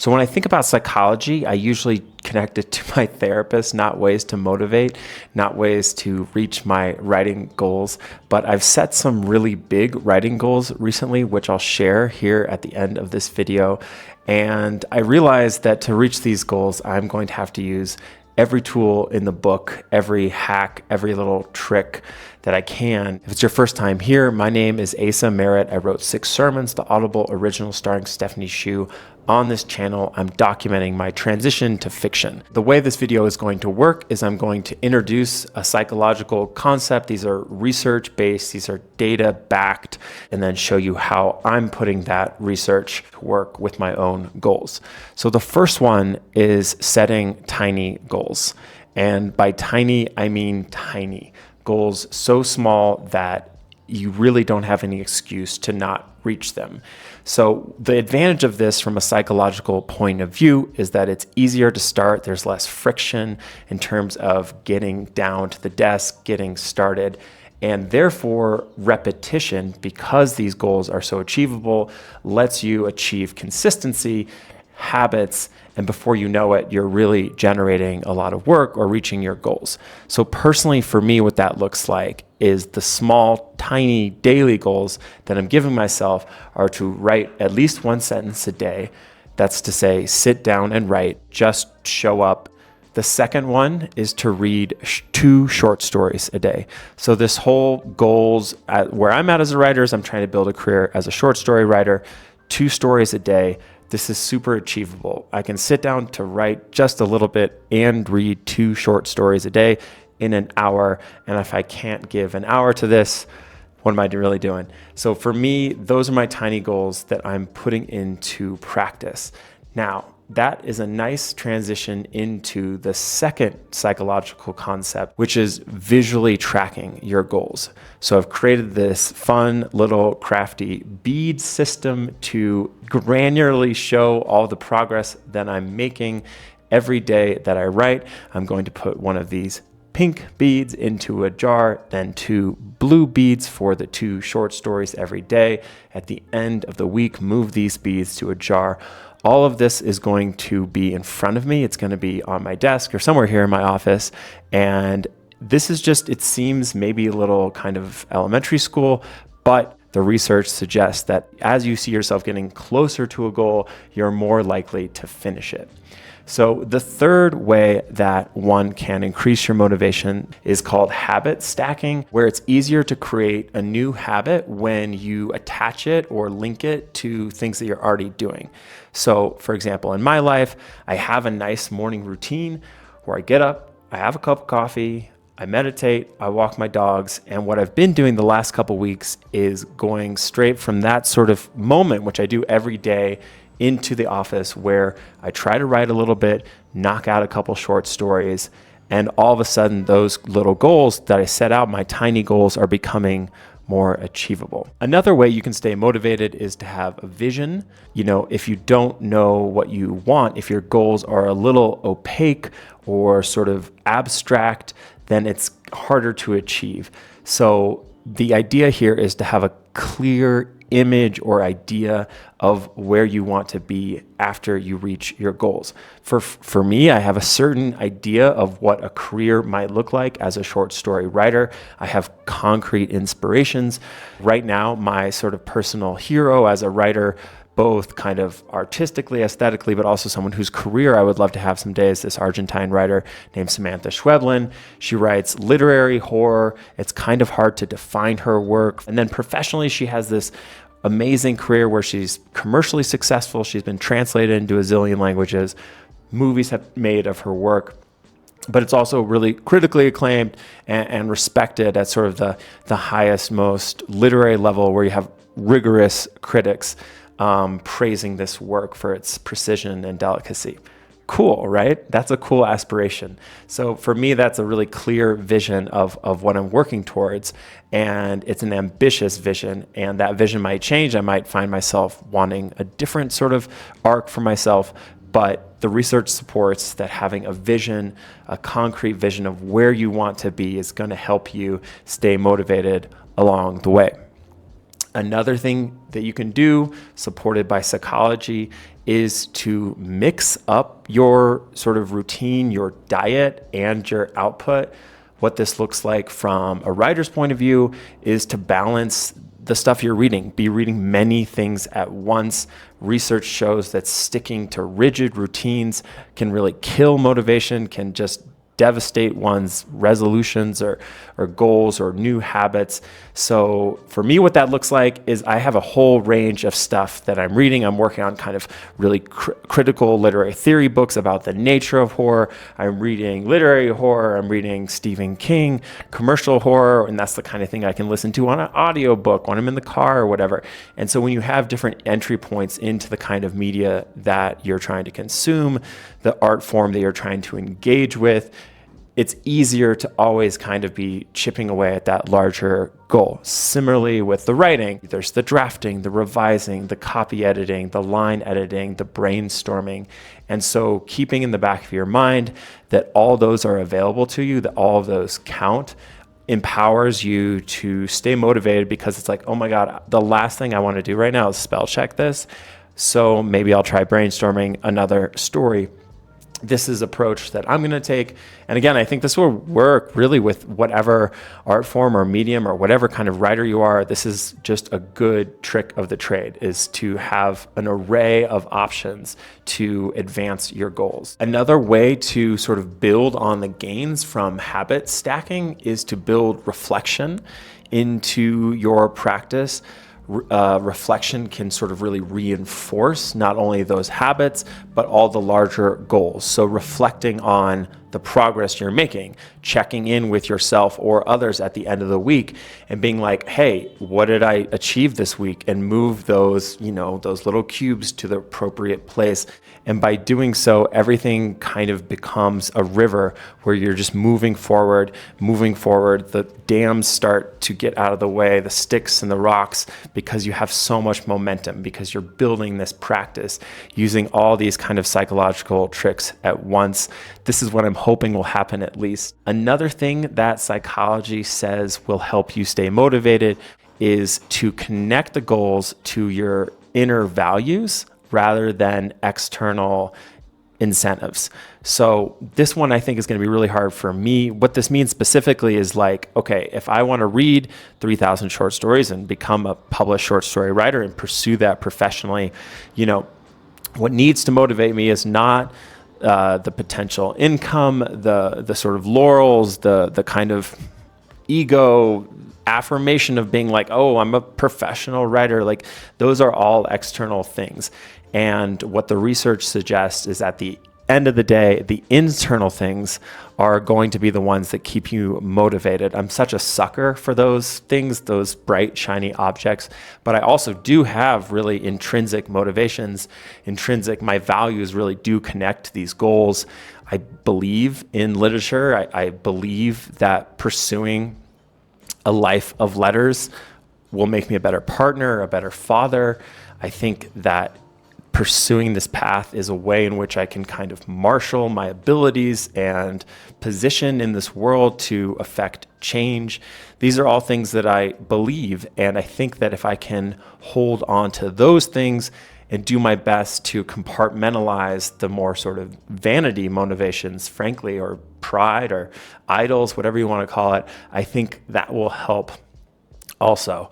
So when I think about psychology, I usually connect it to my therapist, not ways to motivate, not ways to reach my writing goals. But I've set some really big writing goals recently, which I'll share here at the end of this video. And I realized that to reach these goals, I'm going to have to use every tool in the book, every hack, every little trick that I can. If it's your first time here, my name is Asa Merritt. I wrote 6 sermons, the Audible original starring Stephanie Hsu. On this channel, I'm documenting my transition to fiction. The way this video is going to work is I'm going to introduce a psychological concept. These are research-based, these are data-backed, and then show you how I'm putting that research to work with my own goals. So the first one is setting tiny goals. And by tiny, I mean tiny. Goals so small that you really don't have any excuse to not reach them. So the advantage of this from a psychological point of view is that it's easier to start. There's less friction in terms of getting down to the desk, getting started. And therefore, repetition, because these goals are so achievable, lets you achieve consistency, habits, and before you know it, you're really generating a lot of work or reaching your goals. So personally, for me, what that looks like is the small, tiny daily goals that I'm giving myself are to write at least 1 sentence a day. That's to say, sit down and write, just show up. The second one is to read 2 short stories a day. So this whole goals, where I'm at as a writer is I'm trying to build a career as a short story writer, 2 stories a day. This is super achievable. I can sit down to write just a little bit and read 2 short stories a day in an hour. And if I can't give an hour to this, what am I really doing? So for me, those are my tiny goals that I'm putting into practice. Now, that is a nice transition into the second psychological concept, which is visually tracking your goals. So I've created this fun little crafty bead system to granularly show all the progress that I'm making every day that I write. I'm going to put one of these pink beads into a jar, then 2 blue beads for the 2 short stories every day. At the end of the week, move these beads to a jar. All of this is going to be in front of me. It's going to be on my desk or somewhere here in my office. And this is just, it seems maybe a little kind of elementary school, but the research suggests that as you see yourself getting closer to a goal, you're more likely to finish it. So the third way that one can increase your motivation is called habit stacking, where it's easier to create a new habit when you attach it or link it to things that you're already doing. So for example, in my life, I have a nice morning routine where I get up, I have a cup of coffee, I meditate, I walk my dogs, and what I've been doing the last couple weeks is going straight from that sort of moment, which I do every day, into the office where I try to write a little bit, knock out a couple short stories, and all of a sudden those little goals that I set out, my tiny goals, are becoming more achievable. Another way you can stay motivated is to have a vision. You know, if you don't know what you want, if your goals are a little opaque or sort of abstract, then it's harder to achieve. So the idea here is to have a clear image or idea of where you want to be after you reach your goals. For me, I have a certain idea of what a career might look like as a short story writer. I have concrete inspirations. Right now, my sort of personal hero as a writer, both kind of artistically, aesthetically, but also someone whose career I would love to have someday, is this Argentine writer named Samantha Schweblin. She writes literary horror. It's kind of hard to define her work. And then professionally, she has this amazing career where she's commercially successful. She's been translated into a zillion languages. Movies have made of her work. But it's also really critically acclaimed and respected at sort of the highest, most literary level, where you have rigorous critics praising this work for its precision and delicacy. Cool, right? That's a cool aspiration. So for me, that's a really clear vision of what I'm working towards. And it's an ambitious vision. And that vision might change. I might find myself wanting a different sort of arc for myself. But the research supports that having a vision, a concrete vision of where you want to be, is going to help you stay motivated along the way. Another thing that you can do, supported by psychology, is to mix up your sort of routine, your diet, and your output. What this looks like from a writer's point of view is to balance the stuff you're reading. Be reading many things at once. Research shows that sticking to rigid routines can really kill motivation, can just devastate one's resolutions or goals or new habits. So for me, what that looks like is I have a whole range of stuff that I'm reading. I'm working on kind of really critical literary theory books about the nature of horror. I'm reading literary horror. I'm reading Stephen King, commercial horror, and that's the kind of thing I can listen to on an audiobook when I'm in the car or whatever. And so when you have different entry points into the kind of media that you're trying to consume, the art form that you're trying to engage with, it's easier to always kind of be chipping away at that larger goal. Similarly with the writing, there's the drafting, the revising, the copy editing, the line editing, the brainstorming. And so keeping in the back of your mind that all those are available to you, that all of those count, empowers you to stay motivated, because it's like, oh my God, the last thing I want to do right now is spell check this. So maybe I'll try brainstorming another story. This is approach that I'm going to take. And again, I think this will work really with whatever art form or medium or whatever kind of writer you are. This is just a good trick of the trade, is to have an array of options to advance your goals. Another way to sort of build on the gains from habit stacking is to build reflection into your practice. Reflection can sort of really reinforce not only those habits, but all the larger goals. So reflecting on the progress you're making, checking in with yourself or others at the end of the week and being like, hey, what did I achieve this week? And move those, those little cubes to the appropriate place. And by doing so, everything kind of becomes a river where you're just moving forward. The dams start to get out of the way, the sticks and the rocks, because you have so much momentum, because you're building this practice using all these kind of psychological tricks at once. This is what I'm hoping will happen at least. Another thing that psychology says will help you stay motivated is to connect the goals to your inner values rather than external incentives. So this one I think is going to be really hard for me. What this means specifically is like, okay, if I want to read 3,000 short stories and become a published short story writer and pursue that professionally, what needs to motivate me is not the potential income, the sort of laurels, the kind of ego affirmation of being like, oh, I'm a professional writer. Like those are all external things. And what the research suggests is at the end of the day, the internal things are going to be the ones that keep you motivated. I'm such a sucker for those things, those bright, shiny objects, but I also do have really intrinsic motivations. My values really do connect to these goals. I believe in literature. I believe that pursuing a life of letters will make me a better partner, a better father. I think that pursuing this path is a way in which I can kind of marshal my abilities and position in this world to affect change. These are all things that I believe, and I think that if I can hold on to those things and do my best to compartmentalize the more sort of vanity motivations, frankly, or pride or idols, whatever you want to call it, I think that will help also.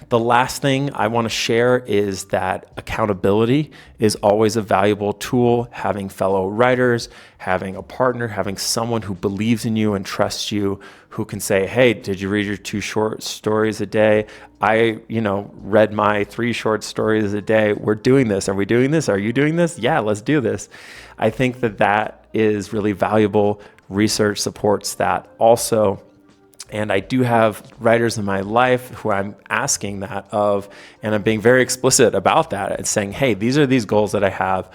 The last thing I want to share is that accountability is always a valuable tool. Having fellow writers, having a partner, having someone who believes in you and trusts you, who can say, hey, did you read your 2 short stories a day? I, read my 3 short stories a day. We're doing this. Are we doing this? Are you doing this? Yeah, let's do this. I think that is really valuable. Research supports that also. And I do have writers in my life who I'm asking that of, and I'm being very explicit about that and saying, hey, these are these goals that I have.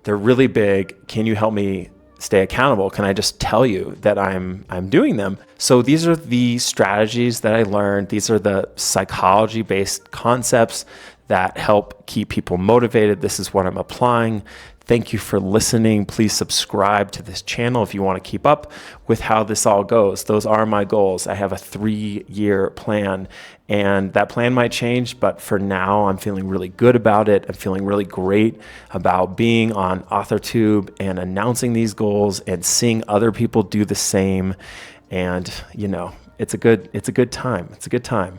They're really big. Can you help me stay accountable? Can I just tell you that I'm doing them? So these are the strategies that I learned. These are the psychology-based concepts that help keep people motivated. This is what I'm applying. Thank you for listening. Please subscribe to this channel if you want to keep up with how this all goes. Those are my goals. I have a 3-year plan, and that plan might change, but for now, I'm feeling really good about it. I'm feeling really great about being on AuthorTube and announcing these goals and seeing other people do the same. And, it's a good time. It's a good time.